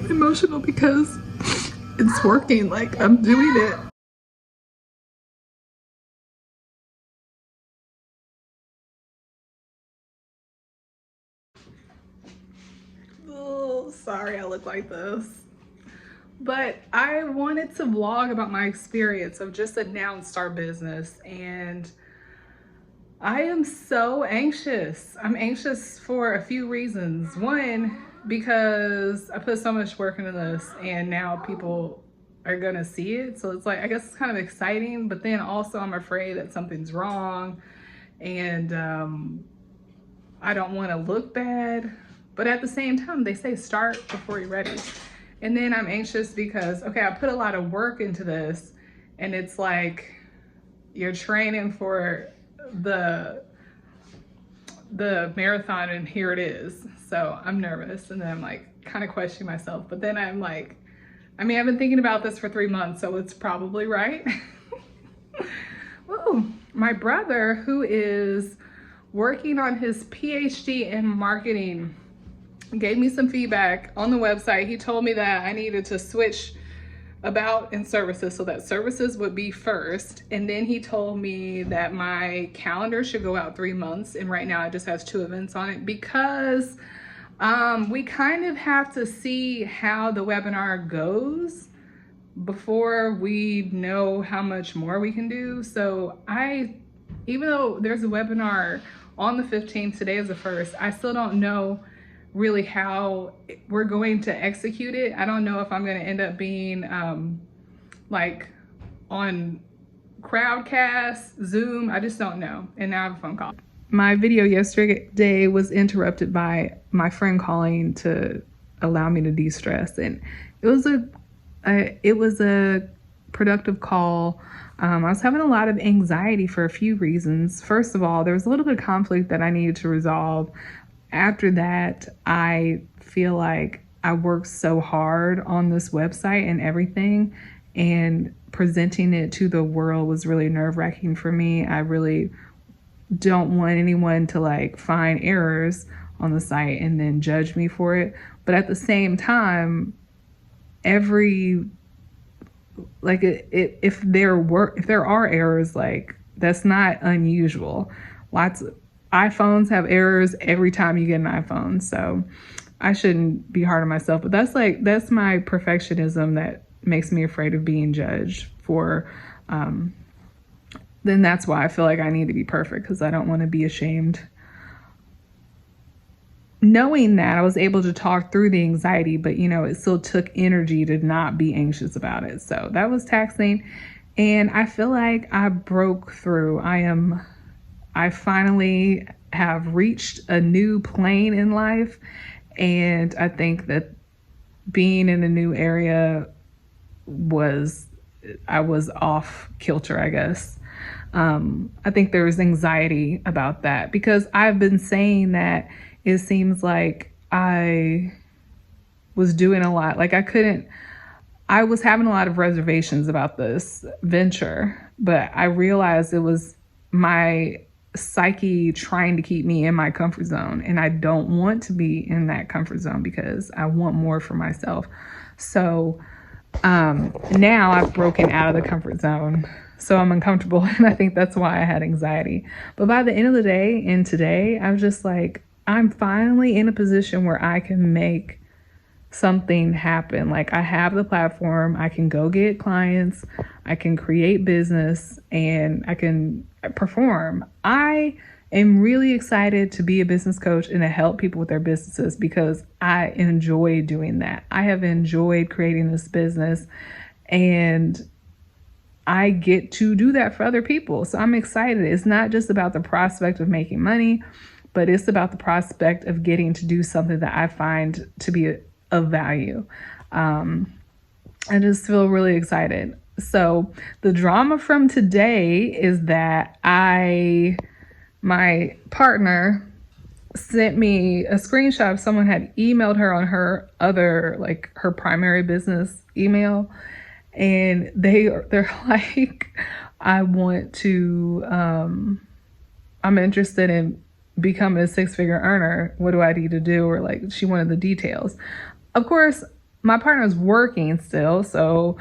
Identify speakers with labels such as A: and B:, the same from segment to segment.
A: I'm emotional because it's working. Like, I'm doing it. Oh, sorry I look like this. But I wanted to vlog about my experience of just announced our business, and I am so anxious. I'm anxious for a few reasons. One, because I put so much work into this and now people are gonna see it. So it's like, I guess it's kind of exciting, but then also I'm afraid that something's wrong and I don't wanna look bad. But at the same time, they say start before you're ready. And then I'm anxious because, okay, I put a lot of work into this and it's like you're training for the marathon and here it is. So I'm nervous and then I'm like kind of questioning myself. But then I'm like, I mean, I've been thinking about this for 3 months, so it's probably right. Ooh, my brother, who is working on his PhD in marketing, gave me some feedback on the website. He told me that I needed to switch about and services, so that services would be first, and then he told me that my calendar should go out 3 months, and right now it just has 2 events on it because we kind of have to see how the webinar goes before we know how much more we can do. So even though there's a webinar on the 15th, today is the 1st, I still don't know really how we're going to execute it. I don't know if I'm going to end up being like on Crowdcast, Zoom. I just don't know. And now I have a phone call. My video yesterday was interrupted by my friend calling to allow me to de-stress, and it was a productive call. I was having a lot of anxiety for a few reasons. First of all, there was a little bit of conflict that I needed to resolve. After that, I feel like I worked so hard on this website and everything, and presenting it to the world was really nerve-wracking for me. I really don't want anyone to like find errors on the site and then judge me for it. But at the same time, if there are errors, like that's not unusual. Lots of iPhones have errors every time you get an iPhone, so I shouldn't be hard on myself. But that's my perfectionism that makes me afraid of being judged for. Then that's why I feel like I need to be perfect, because I don't want to be ashamed. Knowing that, I was able to talk through the anxiety, but it still took energy to not be anxious about it. So that was taxing. And I feel like I broke through. I finally have reached a new plane in life. And I think that being in a new area I was off kilter, I guess. I think there was anxiety about that because I've been saying that it seems like I was doing a lot. Like I was having a lot of reservations about this venture, but I realized it was my psyche trying to keep me in my comfort zone. And I don't want to be in that comfort zone because I want more for myself. So now I've broken out of the comfort zone. So I'm uncomfortable. And I think that's why I had anxiety. But by the end of the day and today, I was just like, I'm finally in a position where I can make something happen. Like I have the platform, I can go get clients, I can create business, and I can perform. I am really excited to be a business coach and to help people with their businesses because I enjoy doing that. I have enjoyed creating this business and I get to do that for other people. So I'm excited. It's not just about the prospect of making money, but it's about the prospect of getting to do something that I find to be of value. I just feel really excited. So the drama from today is that my partner sent me a screenshot of someone had emailed her on her other, like her primary business email. And they're like, I'm interested in becoming a 6-figure earner. What do I need to do? Or like, she wanted the details. Of course, my partner's working still, so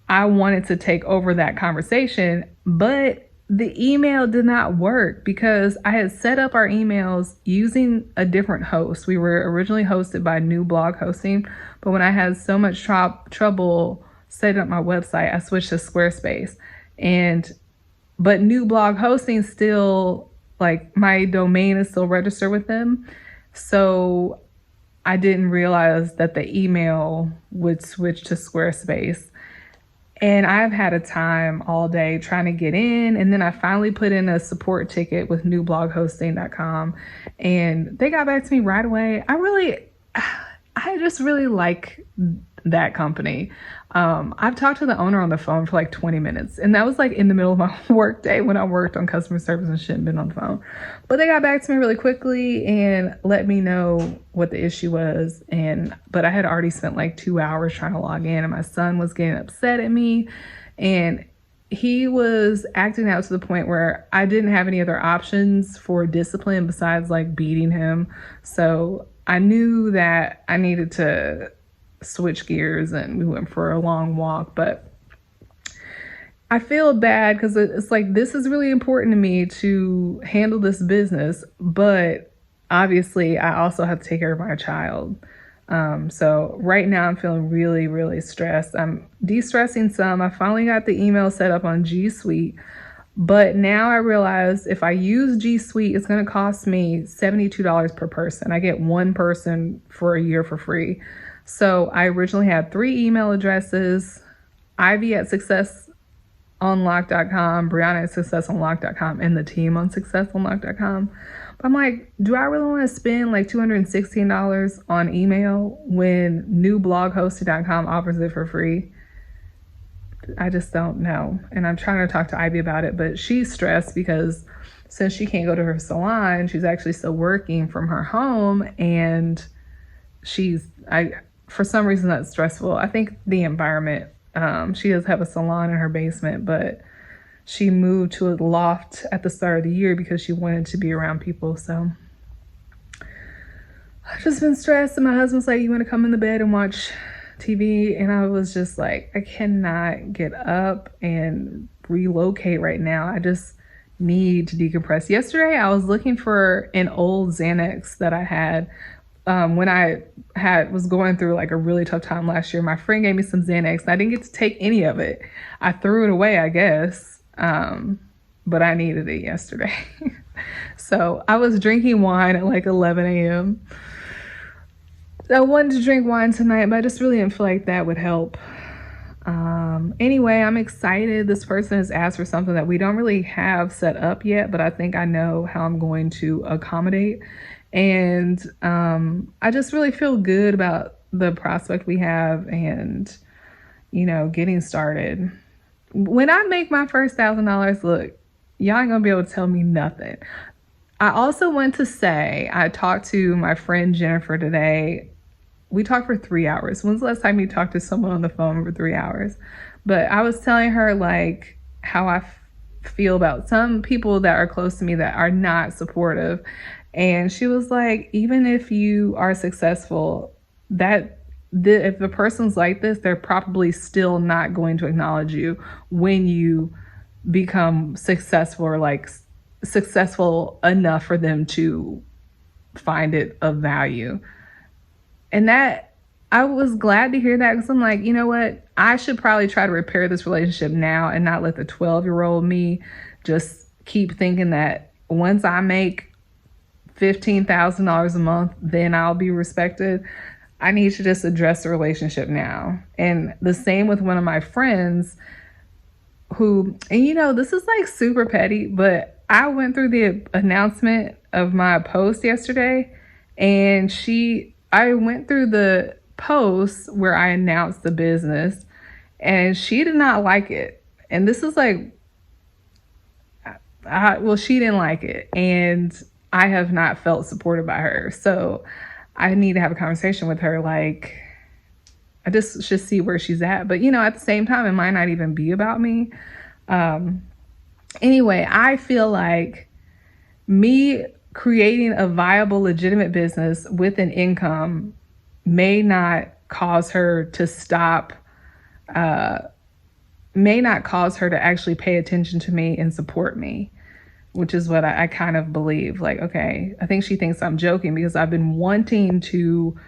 A: I wanted to take over that conversation, but the email did not work because I had set up our emails using a different host. We were originally hosted by New Blog Hosting, but when I had so much trouble setting up my website, I switched to Squarespace. But New Blog Hosting still, like, my domain is still registered with them. So I didn't realize that the email would switch to Squarespace. And I've had a time all day trying to get in. And then I finally put in a support ticket with newbloghosting.com. And they got back to me right away. I just really like that company. I've talked to the owner on the phone for like 20 minutes. And that was like in the middle of my work day when I worked on customer service and shouldn't been on the phone. But they got back to me really quickly and let me know what the issue was. But I had already spent like 2 hours trying to log in, and my son was getting upset at me. And he was acting out to the point where I didn't have any other options for discipline besides like beating him. So I knew that I needed to switch gears, and we went for a long walk. But I feel bad because it's like, this is really important to me to handle this business, but obviously I also have to take care of my child. So right now I'm feeling really, really stressed. I'm de-stressing some. I finally got the email set up on G Suite, but now I realize if I use G Suite, it's going to cost me $72 per person. I get one person for a year for free. So I originally had 3 email addresses: Ivy at successunlock.com, Brianna at successunlock.com, and the team on successunlock.com. But I'm like, do I really want to spend like $216 on email when newbloghosting.com offers it for free? I just don't know. And I'm trying to talk to Ivy about it, but she's stressed because since she can't go to her salon, she's actually still working from her home, and for some reason that's stressful. I think the environment, she does have a salon in her basement, but she moved to a loft at the start of the year because she wanted to be around people. So I've just been stressed, and my husband's like, you want to come in the bed and watch TV? And I was just like, I cannot get up and relocate right now. I just need to decompress. Yesterday I was looking for an old Xanax that I had when I was going through like a really tough time last year. My friend gave me some Xanax and I didn't get to take any of it. I threw it away, I guess. But I needed it yesterday. So I was drinking wine at like 11 a.m. I wanted to drink wine tonight, but I just really didn't feel like that would help. Anyway, I'm excited. This person has asked for something that we don't really have set up yet, but I think I know how I'm going to accommodate. And I just really feel good about the prospect we have and, getting started. When I make my first $1,000, look, y'all ain't gonna be able to tell me nothing. I also want to say, I talked to my friend Jennifer today. We talked for 3 hours. When's the last time you talked to someone on the phone for 3 hours? But I was telling her like how I feel about some people that are close to me that are not supportive. And she was like, even if you are successful, if the person's like this, they're probably still not going to acknowledge you when you become successful, or like successful enough for them to find it of value. And that, I was glad to hear that, because I'm like, you know what? I should probably try to repair this relationship now and not let the 12-year-old me just keep thinking that once I make $15,000 a month, then I'll be respected. I need to just address the relationship now. And the same with one of my friends who, and this is like super petty, but I went through the announcement of my post yesterday, and I went through the post where I announced the business, and she did not like it. And this is like, she didn't like it. And I have not felt supported by her. So I need to have a conversation with her. Like, I just should see where she's at. But, at the same time, it might not even be about me. Anyway, I feel like me creating a viable, legitimate business with an income may not cause her to stop, may not cause her to actually pay attention to me and support me, which is what I kind of believe. Like, okay, I think she thinks I'm joking because I've been wanting to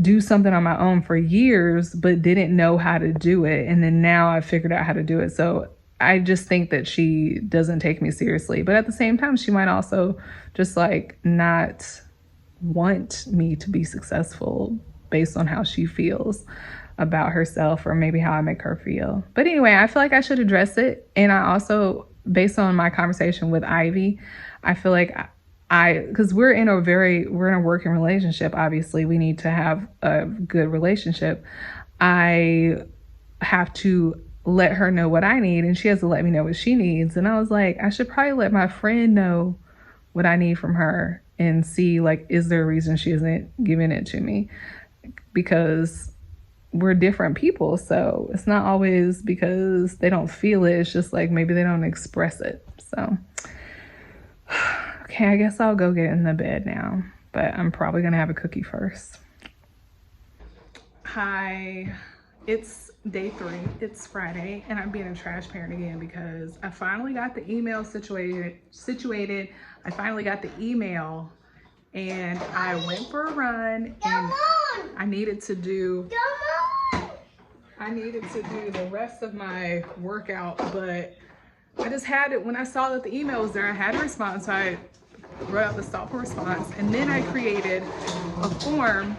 A: do something on my own for years, but didn't know how to do it. And then now I figured out how to do it. So I just think that she doesn't take me seriously. But at the same time, she might also just like not want me to be successful based on how she feels about herself, or maybe how I make her feel. But anyway, I feel like I should address it. And I also, based on my conversation with Ivy, I feel like because we're in a working relationship, obviously we need to have a good relationship. I have to let her know what I need, and she has to let me know what she needs. And I was like, I should probably let my friend know what I need from her and see, like, is there a reason she isn't giving it to me? Because we're different people. So it's not always because they don't feel it. It's just like maybe they don't express it. So okay, I guess I'll go get in the bed now, but I'm probably gonna have a cookie first. Hi, it's day 3, it's Friday, and I'm being a trash parent again because I finally got the email situated. I finally got the email, and I went for a run, and I needed to do the rest of my workout, but I just had it. When I saw that the email was there, I had a response, so I wrote out the thoughtful response, and then I created a form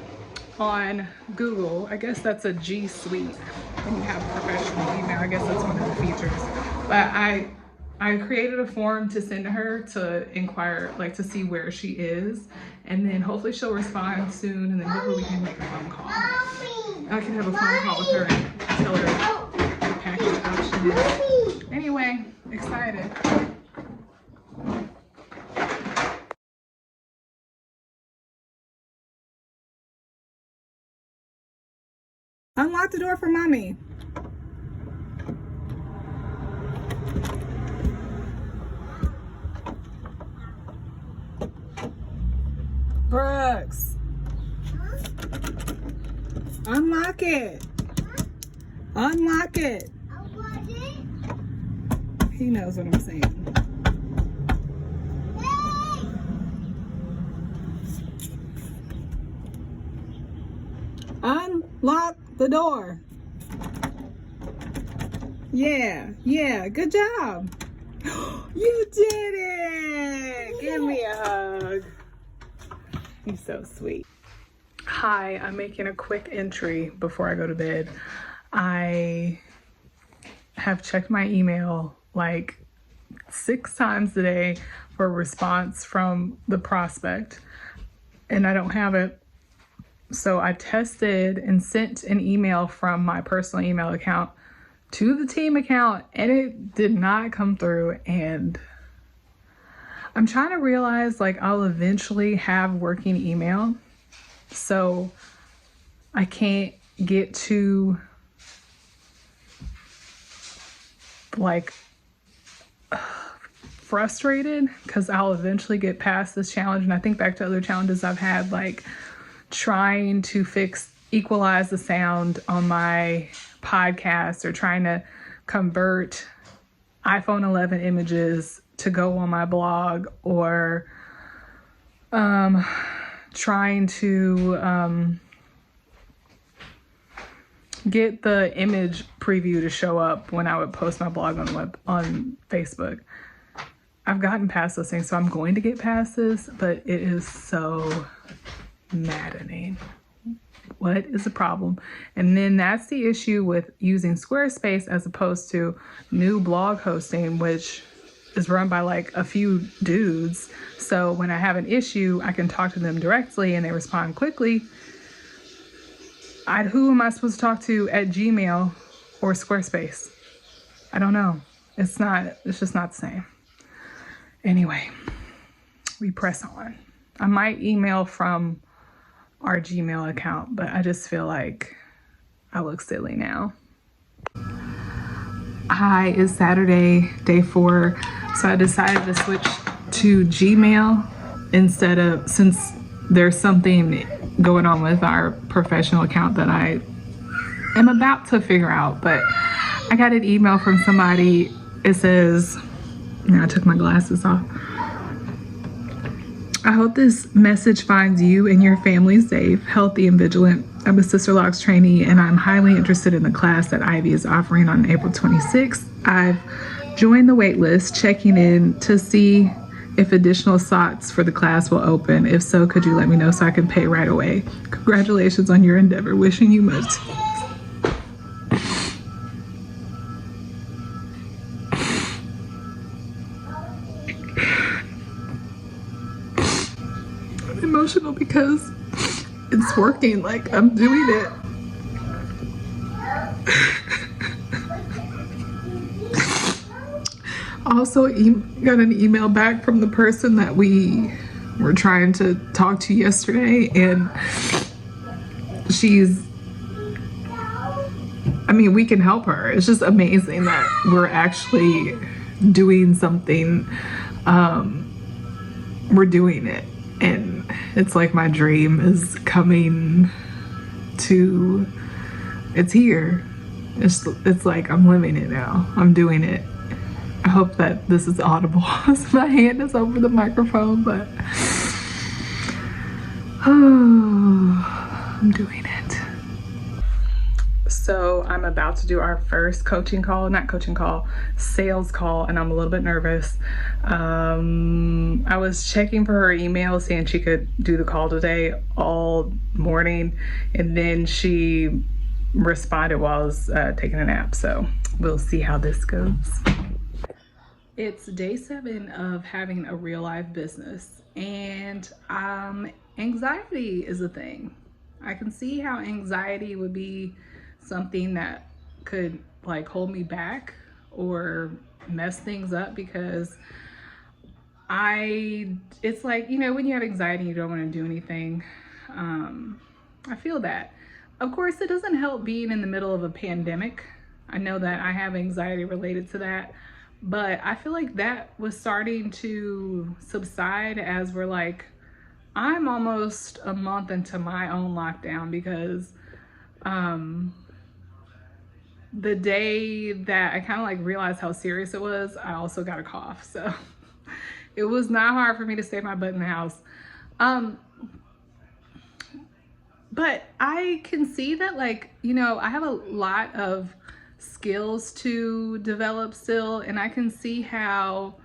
A: on Google. I guess that's a G Suite when you have a professional email. I guess that's one of the features. But I created a form to send to her to inquire, like to see where she is, and then hopefully she'll respond soon, and then hopefully we can make a phone call. I can have a phone call with her and tell her the package option is. Anyway, excited. Unlock the door for mommy. Brooks. Unlock it. Unlock it. He knows what I'm saying. Unlock the door. Yeah, good job. You did it. Give me a hug. You're so sweet. Hi, I'm making a quick entry before I go to bed. I have checked my email like 6 times a day for a response from the prospect, and I don't have it. So I tested and sent an email from my personal email account to the team account, and it did not come through. And I'm trying to realize, like, I'll eventually have working email, so I can't get too like frustrated, because I'll eventually get past this challenge. And I think back to other challenges I've had, like trying to equalize the sound on my podcast, or trying to convert iPhone 11 images to go on my blog, or trying to get the image preview to show up when I would post my blog on Facebook. I've gotten past those things, so I'm going to get past this, but it is so maddening. What is the problem? And then that's the issue with using Squarespace as opposed to new blog hosting, which is run by like a few dudes. So when I have an issue, I can talk to them directly and they respond quickly. Who am I supposed to talk to at Gmail or Squarespace? I don't know. It's just not the same. Anyway, we press on. I might email from our Gmail account, but I just feel like I look silly now. Hi, it's Saturday, day 4. So I decided to switch to Gmail since there's something going on with our professional account that I am about to figure out. But I got an email from somebody. It says, I took my glasses off. I hope this message finds you and your family safe, healthy, and vigilant. I'm a Sisterlocks trainee, and I'm highly interested in the class that Ivy is offering on April 26th. I've joined the wait list, checking in to see if additional slots for the class will open. If so, could you let me know so I can pay right away? Congratulations on your endeavor. Wishing you much. Emotional because it's working. Like, I'm doing it. Also got an email back from the person that we were trying to talk to yesterday, and we can help her. It's just amazing that we're actually doing something. We're doing it, and it's like my dream is coming to, it's here. It's like I'm living it now. I'm doing it. I hope that this is audible. My hand is over the microphone, but I'm doing it. So I'm about to do our first sales call, and I'm a little bit nervous. I was checking for her email, saying she could do the call today all morning, and then she responded while I was taking a nap. So we'll see how this goes. It's day 7 of having a real life business, and anxiety is a thing. I can see how anxiety would be something that could like hold me back or mess things up, because it's like, when you have anxiety, you don't want to do anything. I feel that. Of course, it doesn't help being in the middle of a pandemic. I know that I have anxiety related to that, but I feel like that was starting to subside as we're like, I'm almost a month into my own lockdown, because the day that I kind of like realized how serious it was, I also got a cough. So it was not hard for me to stay my butt in the house. But I can see that, like, I have a lot of skills to develop still, and I can see how,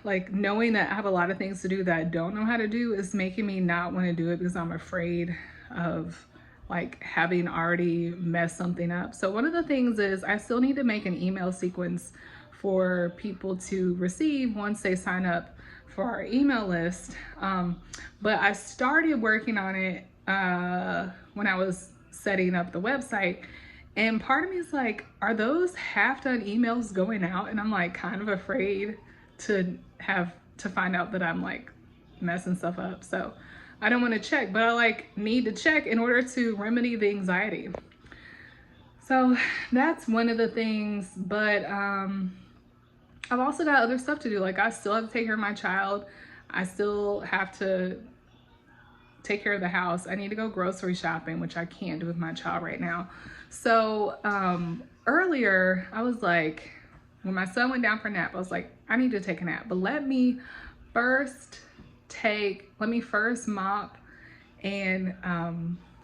A: like, knowing that I have a lot of things to do that I don't know how to do is making me not want to do it, because I'm afraid of like having already messed something up. So one of the things is I still need to make an email sequence for people to receive once they sign up for our email list. But I started working on it when I was setting up the website, and part of me is like, are those half-done emails going out? And I'm like kind of afraid to find out that I'm like messing stuff up. So I don't want to check, but I like need to check in order to remedy the anxiety. So that's one of the things. But I've also got other stuff to do. Like, I still have to take care of my child. I still have to take care of the house. I need to go grocery shopping, which I can't do with my child right now. So earlier I was like, when my son went down for a nap, I was like, I need to take a nap, but let me first mop and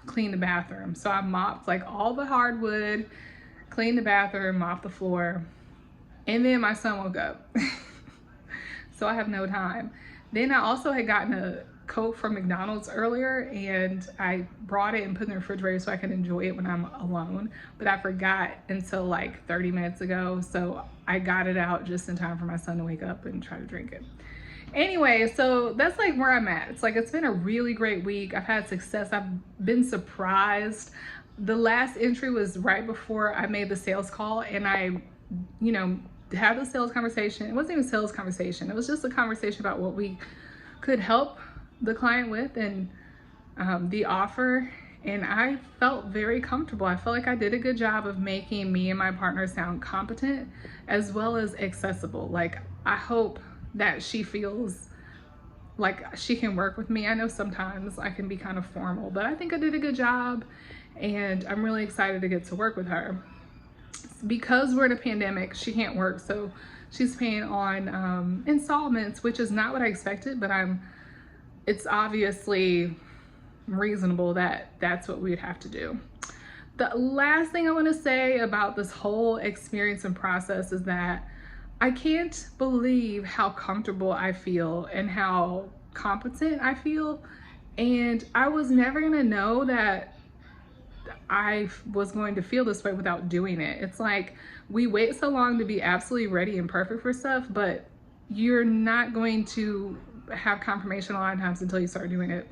A: clean the bathroom. So I mopped like all the hardwood, cleaned the bathroom, mopped the floor, and then my son woke up. So I have no time. Then I also had gotten a Coke from McDonald's earlier, and I brought it and put it in the refrigerator so I can enjoy it when I'm alone, but I forgot until like 30 minutes ago. So I got it out just in time for my son to wake up and try to drink it. Anyway, so that's like where I'm at. It's like, it's been a really great week. I've had success. I've been surprised. The last entry was right before I made the sales call, and I, had the sales conversation. It wasn't even a sales conversation. It was just a conversation about what we could help the client with, and the offer. And I felt very comfortable. I felt like I did a good job of making me and my partner sound competent as well as accessible. Like, I hope that she feels like she can work with me. I know sometimes I can be kind of formal, but I think I did a good job, and I'm really excited to get to work with her. Because we're in a pandemic, she can't work, so she's paying on installments, which is not what I expected, but it's obviously reasonable that that's what we'd have to do. The last thing I want to say about this whole experience and process is that I can't believe how comfortable I feel and how competent I feel. And I was never going to know that I was going to feel this way without doing it. It's like we wait so long to be absolutely ready and perfect for stuff, but you're not going to have confirmation a lot of times until you start doing it.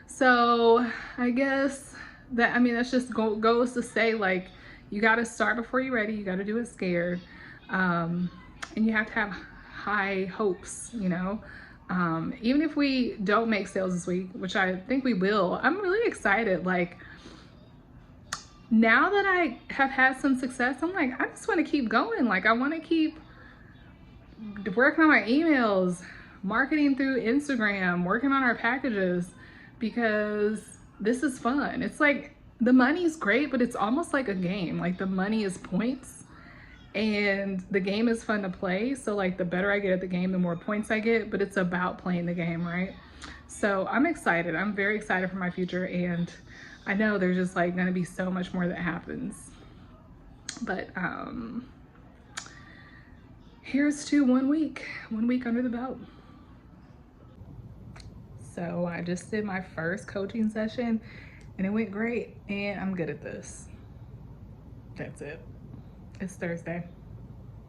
A: So I guess that, I mean, that's just goes to say, like, you got to start before you're ready. You got to do it scared. And you have to have high hopes, you know. Even if we don't make sales this week, which I think we will, I'm really excited. Like, now that I have had some success, I'm like, I just want to keep going. Like, I want to keep working on my emails, marketing through Instagram, working on our packages, because this is fun. It's like, the money's great, but it's almost like a game. Like, the money is points and the game is fun to play. So like, the better I get at the game, the more points I get, but it's about playing the game, right? So I'm excited. I'm very excited for my future, and I know there's just like gonna be so much more that happens. But here's to 1 week under the belt. So I just did my first coaching session and it went great, and I'm good at this. That's it. It's Thursday.